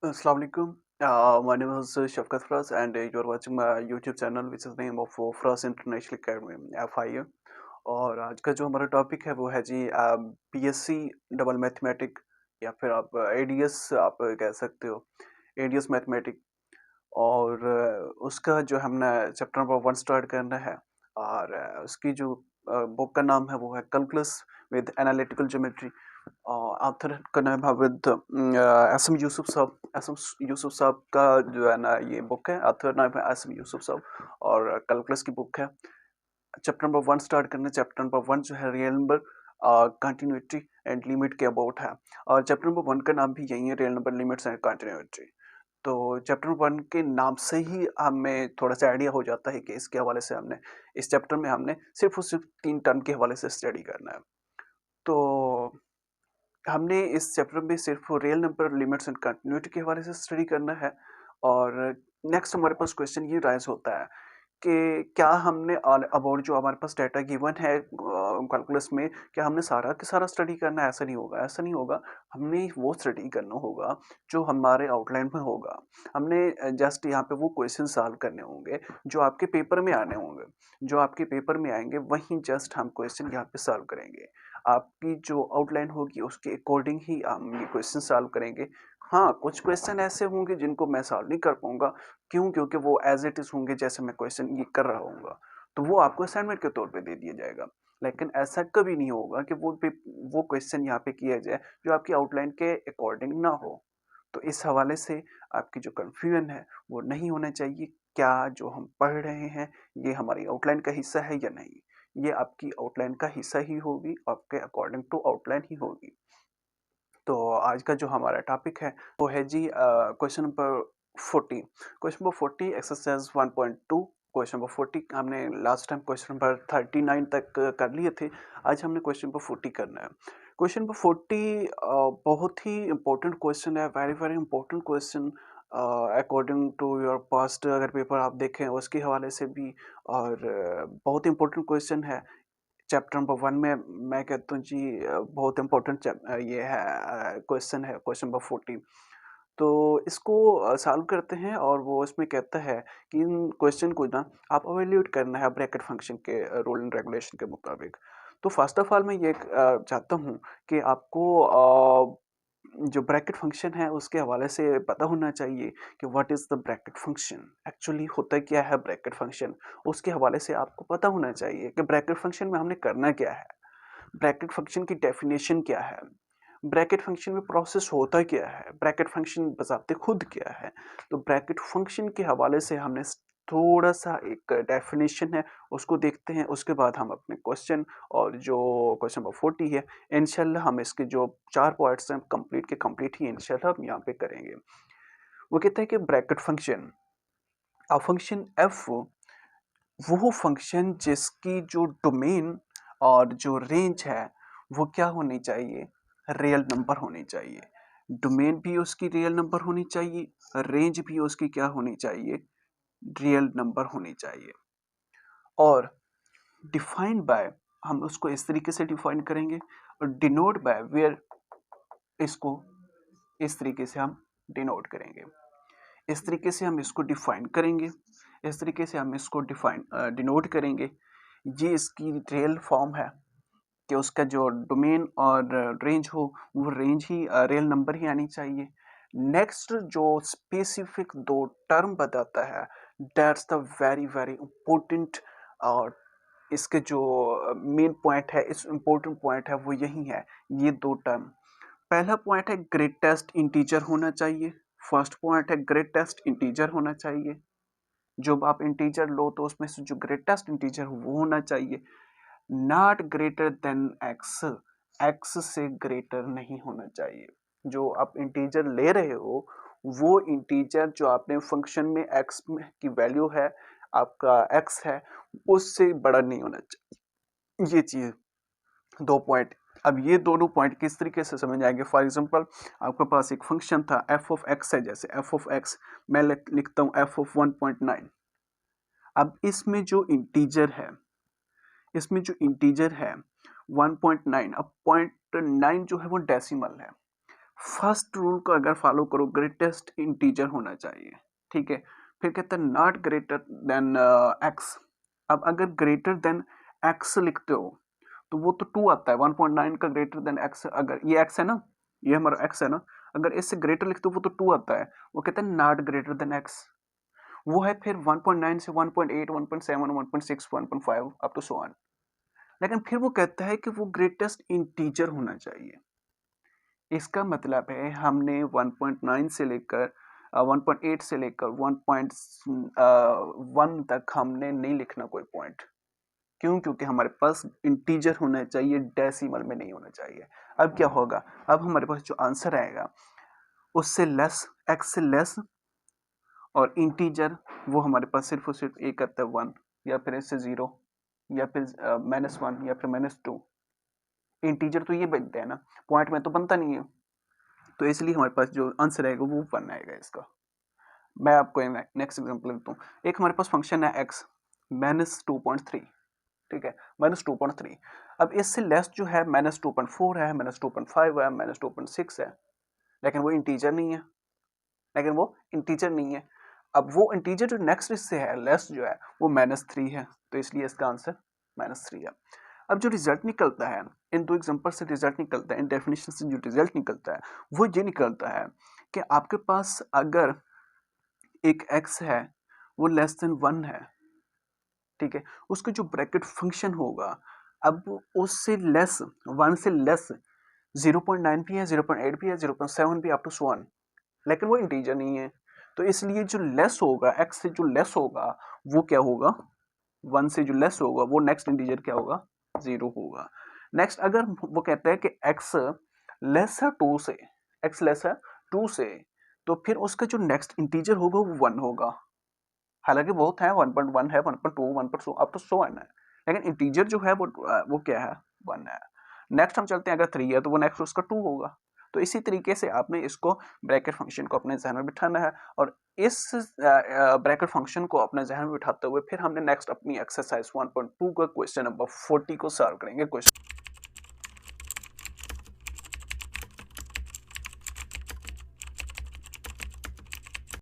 Assalamu alaikum. My name is Shafkat Fraz, and you are watching my YouTube channel, which is name of Fraz International Academy (FIA). और आज का जो हमारा topic है वो है जी बीएससी डबल मैथमेटिक या फिर आप एडीएस आप कह सकते हो, एडीएस मैथमेटिक। और उसका जो हमने चैप्टर नंबर 1 स्टार्ट करना है। और उसकी जो बुक का नाम है वो है calculus with analytical geometry. Author का नाम है विद एसएम यूसुफ साहब। एसएम यूसुफ साहब का जो है ना ये बुक है, ऑथर नाम है एसएम यूसुफ साहब और कैलकुलस की बुक है। चैप्टर नंबर 1 स्टार्ट करना है। चैप्टर नंबर 1 जो है real number continuity and limit के अबाउट है। और चैप्टर नंबर 1 का नाम भी यही है, real number limits and continuity. तो चैप्टर 1 के नाम से ही हमें थोड़ा-सा आइडिया हो जाता है कि इसके हवाले से हमने इस चैप्टर में हमने सिर्फ़ और सिर्फ़ 3 टर्म के हवाले से स्टडी करना है। तो हमने इस चैप्टर में सिर्फ़ real number limits and continuity के हवाले से स्टडी करना है। और नेक्स्ट हमारे पास क्वेश्चन ये राइज़ होता है कि क्या हमने अबाउट जो हमारे पास डाटा गिवन है कैलकुलस में, क्या हमने सारा का सारा स्टडी करना है? ऐसा नहीं होगा, ऐसा नहीं होगा। हमने वो स्टडी करना होगा जो हमारे आउटलाइन में होगा। हमने जस्ट यहाँ पे वो क्वेश्चन सॉल्व करने होंगे जो आपके पेपर में आने होंगे। जो आपके पेपर में आएँगे वहीं जस्ट हम क्वेश्चन यहाँ पे सॉल्व करेंगे। आपकी जो आउटलाइन होगी उसके अकॉर्डिंग ही हम ये क्वेश्चन सॉल्व करेंगे। हाँ, कुछ क्वेश्चन ऐसे होंगे जिनको मैं सॉल्व नहीं कर पाऊँगा। क्यों? क्योंकि वो एज़ इट इज़ होंगे जैसे मैं क्वेश्चन ये कर रहा होऊँगा, तो वो आपको असाइनमेंट के तौर पे दे दिया जाएगा। लेकिन ऐसा कभी नहीं होगा कि वो क्वेश्चन यहाँ पे किया जाए जो आपकी आउटलाइन के अकॉर्डिंग ना हो। तो इस हवाले से आपकी जो कन्फ्यूजन है वो नहीं होना चाहिए। क्या जो हम पढ़ रहे हैं ये हमारी आउटलाइन का हिस्सा है या नहीं? ये आपकी आउटलाइन का हिस्सा ही होगी, आपके अकॉर्डिंग टू आउटलाइन ही होगी। तो आज का जो हमारा टॉपिक है वो है जी question number 40। Question number 40 exercise 1.2। Question number 40 हमने लास्ट टाइम क्वेश्चन नंबर 39 तक कर लिए थे। आज हमने क्वेश्चन नंबर 40 करना है। क्वेश्चन नंबर 40 बहुत ही इंपॉर्टेंट क्वेश्चन है, very very important question according to your past अगर पेपर आप देखें उसके हवाले से भी। और बहुत इंपॉर्टेंट क्वेश्चन है। चैप्टर नंबर 1 में मैं कहता हूँ जी बहुत इम्पोर्टेंट ये है क्वेश्चन है क्वेश्चन नंबर 40। तो इसको सॉल्व करते हैं और वो इसमें कहता है कि इन क्वेश्चन को ना आप इवैल्यूएट करना है ब्रैकेट फंक्शन के रूल एंड रेगुलेशन के मुताबिक। तो फर्स्ट ऑफ ऑल मैं ये चाहता हूँ कि आपको जो ब्रैकेट फंक्शन है उसके हवाले से पता होना चाहिए कि what is the bracket function, actually होता क्या है ब्रैकेट फंक्शन। उसके हवाले से आपको पता होना चाहिए कि ब्रैकेट फंक्शन में हमने करना क्या है, ब्रैकेट फंक्शन की डेफिनेशन क्या है, ब्रैकेट फंक्शन में प्रोसेस होता क्या है, ब्रैकेट फंक्शन बजाते खुद क्या है। तो ब्रैकेट फंक्शन के हवाले से हमने थोड़ा सा एक डेफिनेशन है उसको देखते हैं। उसके बाद हम अपने क्वेश्चन और जो क्वेश्चन नंबर 40 है इंशाल्लाह हम इसके जो 4 पॉइंट्स हैं कंप्लीट के कंप्लीट ही इंशाल्लाह हम यहाँ पे करेंगे। वो कहता है कि bracket function a function F वो फंक्शन जिसकी जो डोमेन और जो रेंज है वो क्या होनी चाहिए, रियल नंबर होनी चाहिए। डोमेन भी उसकी रियल नंबर होनी चाहिए, रेंज भी उसकी क्या होनी चाहिए, रियल नंबर होनी चाहिए। और डिफाइंड बाय हम उसको इस तरीके से डिफाइन करेंगे और डिनोट बाय वेयर इसको इस तरीके से हम डिनोट करेंगे। इस तरीके से हम इसको डिफाइन करेंगे, इस तरीके से हम इसको डिनोट करेंगे। ये इसकी रियल फॉर्म है कि उसका जो डोमेन और रेंज हो वो रेंज ही रियल नंबर ही आनी चाहिए। नेक्स्ट जो स्पेसिफिक 2 टर्म बताता है that's the very very important. और इसके जो मेन पॉइंट है, इस इंपॉर्टेंट पॉइंट है वो यही है, ये 2 टर्म। पहला पॉइंट है ग्रेटेस्ट इंटीजर होना चाहिए। फर्स्ट पॉइंट है ग्रेटेस्ट इंटीजर होना चाहिए। जब आप इंटीजर लो तो उसमें से जो ग्रेटेस्ट इंटीजर हो वो होना चाहिए, not greater than x. X से ग्रेटर नहीं होना चाहिए। जो आप इंटीजर ले रहे हो वो इंटीजर जो आपने फंक्शन में एक्स की वैल्यू है, आपका एक्स है, उससे बड़ा नहीं होना चाहिए। ये चीज 2 पॉइंट। अब ये दोनों पॉइंट किस तरीके से समझ आएंगे। फॉर एग्जांपल आपके पास एक फंक्शन था एफ ऑफ एक्स है, जैसे एफ ऑफ एक्स मैं लिखता हूँ एफ ऑफ 1.9। अब इसमें जो इंटीजर है 1.9, अब 0.9 जो है वो डेसिमल है। फर्स्ट रूल को अगर फॉलो करो, ग्रेटेस्ट इंटीजर होना चाहिए, ठीक है। फिर कहता है नॉट ग्रेटर देन एक्स। अब अगर ग्रेटर देन एक्स लिखते हो तो वो तो 2 आता है, 1.9 का ग्रेटर देन एक्स, अगर ये एक्स है ना, ये हमारा एक्स है ना, अगर इससे ग्रेटर लिखते हो वो तो 2 आता है। वो कहता है नॉट ग्रेटर देन एक्स, वो है फिर 1.9 से 1.8, 1.7, 1.6, 1.5 अप टू सो ऑन। लेकिन फिर वो कहता है कि वो ग्रेटेस्ट इंटीजर होना चाहिए। इसका मतलब है हमने 1.9 से लेकर 1.8 से लेकर 1.1 तक हमने नहीं लिखना कोई पॉइंट। क्यों? क्योंकि हमारे पास इंटीजर होना चाहिए, डेसिमल में नहीं होना चाहिए। अब क्या होगा, अब हमारे पास जो आंसर आएगा उससे लेस, एक्स से लेस और इंटीजर, वो हमारे पास सिर्फ और सिर्फ एक आता है 1, या फिर इससे 0, या फिर -1, या फिर -2। इंटीजर तो ये बनते हैं ना, पॉइंट में तो बनता नहीं है। तो इसलिए हमारे पास जो आंसर आएगा वो 1 आएगा इसका। मैं आपको नेक्स्ट एग्जांपल देता हूँ। एक हमारे पास फंक्शन है एक्स -2.3, ठीक है, -2.3। अब इससे लेस जो है -2.4 है, -2.5 है, -2.6 है, लेकिन वो इंटीजर नहीं है, लेकिन वो इंटीजर नहीं है। अब वो इंटीजर जो नेक्स्ट इससे है, लेस जो है, वो -3 है, तो इसलिए इसका आंसर -3 है। अब जो रिजल्ट निकलता है, इन दो एग्जांपल से रिजल्ट निकलता है, इन डेफिनेशन से जो रिजल्ट निकलता है वो ये निकलता है कि आपके पास अगर एक x है वो लेस देन 1 है, ठीक है, उसका जो ब्रैकेट फंक्शन होगा, अब उससे लेस, 1 से लेस 0.9 भी है, 0.8 भी है, 0.7 भी, अप टू सो ऑन, लेकिन वो इंटीजर नहीं है। तो इसलिए जो लेस होगा, x से जो लेस होगा वो क्या होगा, 1 से जो लेस होगा वो नेक्स्ट इंटीजर क्या होगा, 0 होगा। नेक्स्ट अगर वो कहता है कि x लेस है 2 से, x लेस है 2 से, तो फिर उसका जो नेक्स्ट इंटीजर होगा वो 1 होगा। हालांकि बहुत है, 1.1 है, 1.2, 1.2 अब तो 100 है, लेकिन इंटीजर जो है वो क्या है, 1 है। नेक्स्ट हम चलते हैं, अगर 3 है तो वो नेक्स्ट उसका 2 होगा। तो इसी तरीके से आपने इसको ब्रैकेट फंक्शन को अपने जहन में बिठाना है, और इस ब्रैकेट फंक्शन को अपने जहन में बिठाते हुए फिर हमने नेक्स्ट अपनी एक्सरसाइज 1.2 का क्वेश्चन नंबर 40 को सॉल्व करेंगे। क्वेश्चन